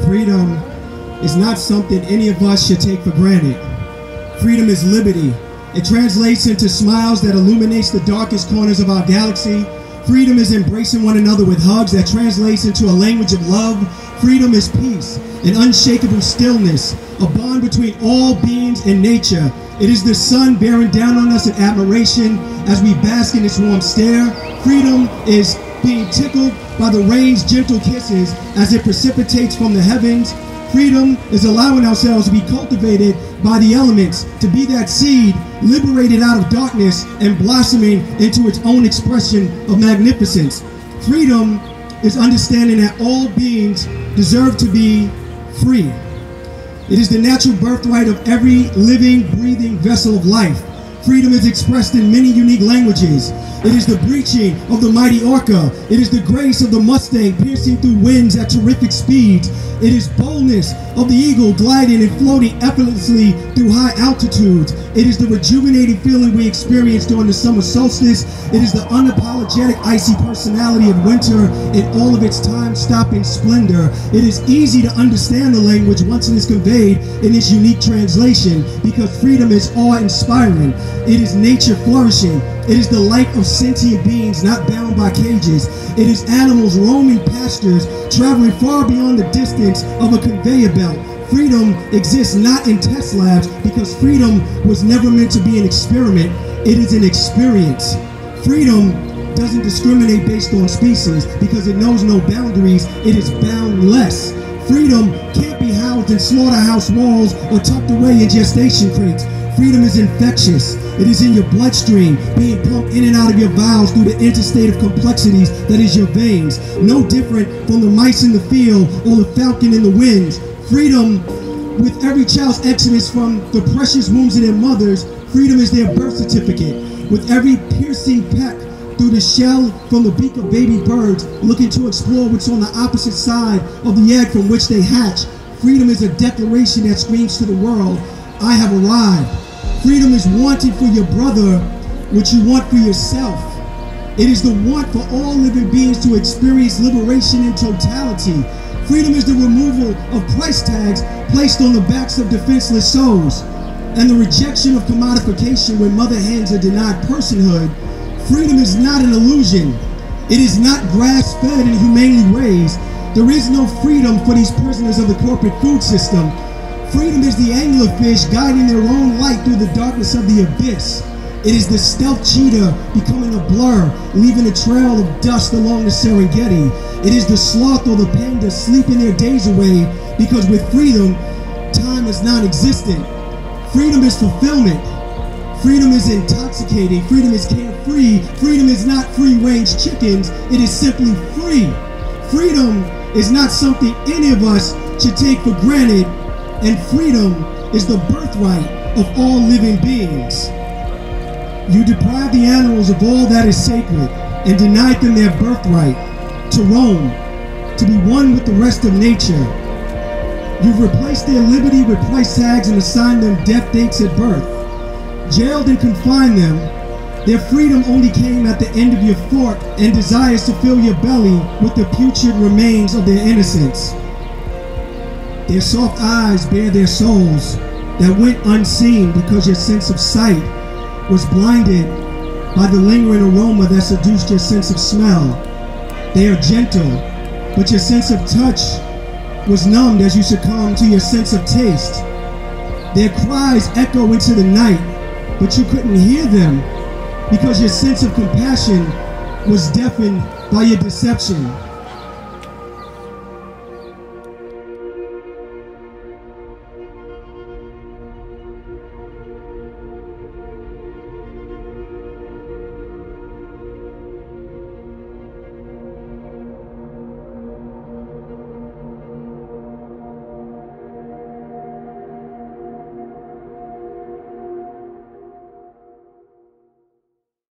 Freedom is not something any of us should take for granted. Freedom is liberty. It translates into smiles that illuminates the darkest corners of our galaxy. Freedom is embracing one another with hugs that translates into a language of love. Freedom is peace, an unshakable stillness, a bond between all beings and nature. It is the sun bearing down on us in admiration as we bask in its warm stare. Freedom is being tickled by the rain's gentle kisses as it precipitates from the heavens. Freedom is allowing ourselves to be cultivated by the elements, to be that seed liberated out of darkness and blossoming into its own expression of magnificence. Freedom is understanding that all beings deserve to be free. It is the natural birthright of every living, breathing vessel of life. Freedom is expressed in many unique languages. It is the breaching of the mighty orca. It is the grace of the mustang piercing through winds at terrific speeds. It is boldness of the eagle gliding and floating effortlessly through high altitudes. It is the rejuvenating feeling we experience during the summer solstice. It is the unapologetic icy personality of winter in all of its time-stopping splendor. It is easy to understand the language once it is conveyed in its unique translation, because freedom is awe-inspiring. It is nature flourishing. It is the life of sentient beings not bound by cages. It is animals roaming pastures, traveling far beyond the distance of a conveyor belt. Freedom exists not in test labs, because freedom was never meant to be an experiment. It is an experience. Freedom doesn't discriminate based on species, because it knows no boundaries. It is boundless. Freedom can't be housed in slaughterhouse walls or tucked away in gestation crates. Freedom is infectious. It is in your bloodstream, being pumped in and out of your bowels through the interstate of complexities that is your veins. No different from the mice in the field or the falcon in the winds. Freedom, with every child's exodus from the precious wombs of their mothers, freedom is their birth certificate. With every piercing peck through the shell from the beak of baby birds looking to explore what's on the opposite side of the egg from which they hatch, freedom is a declaration that screams to the world, I have arrived. Freedom is wanting for your brother what you want for yourself. It is the want for all living beings to experience liberation in totality. Freedom is the removal of price tags placed on the backs of defenseless souls, and the rejection of commodification when mother hens are denied personhood. Freedom is not an illusion. It is not grass-fed and humanely raised. There is no freedom for these prisoners of the corporate food system. Freedom is the anglerfish guiding their own light through the darkness of the abyss. It is the stealth cheetah becoming a blur, leaving a trail of dust along the Serengeti. It is the sloth or the panda sleeping their days away, because with freedom, time is non-existent. Freedom is fulfillment. Freedom is intoxicating. Freedom is carefree. Freedom is not free-range chickens. It is simply free. Freedom is not something any of us should take for granted, and freedom is the birthright of all living beings. You deprive the animals of all that is sacred and denied them their birthright to roam, to be one with the rest of nature. You've replaced their liberty with price tags and assigned them death dates at birth. Jailed and confined them, their freedom only came at the end of your fork and desires to fill your belly with the putrid remains of their innocence. Their soft eyes bear their souls that went unseen because your sense of sight was blinded by the lingering aroma that seduced your sense of smell. They are gentle, but your sense of touch was numbed as you succumbed to your sense of taste. Their cries echo into the night, but you couldn't hear them because your sense of compassion was deafened by your deception.